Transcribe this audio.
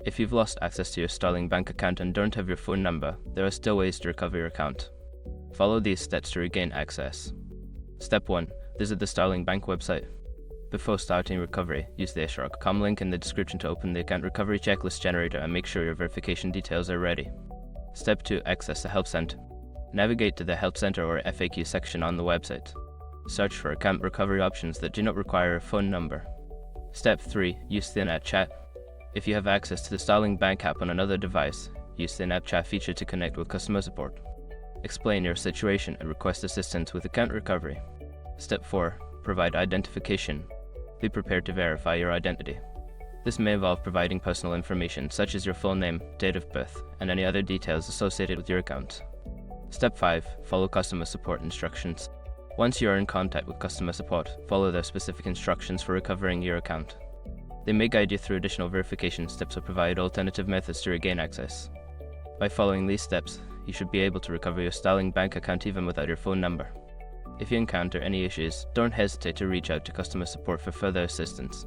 If you've lost access to your Starling bank account and don't have your phone number, there are still ways to recover your account. Follow these steps to regain access. Step 1. Visit the Starling bank website. Before starting recovery, use the shrug.com link in the description to open the account recovery checklist generator and make sure your verification details are ready. Step 2. Access the Help Center. Navigate to the Help Center or FAQ section on the website. Search for account recovery options that do not require a phone number. Step 3. Use the in-app chat. If you have access to the Starling bank app on another device, use the in-app chat feature to connect with customer support. Explain your situation and request assistance with account recovery. Step 4. Provide identification. Be prepared to verify your identity. This may involve providing personal information such as your full name, date of birth, and any other details associated with your account. Step 5. Follow customer support instructions. Once you are in contact with customer support, follow their specific instructions for recovering your account. They may guide you through additional verification steps or provide alternative methods to regain access. By following these steps, you should be able to recover your Starling bank account even without your phone number. If you encounter any issues, don't hesitate to reach out to customer support for further assistance.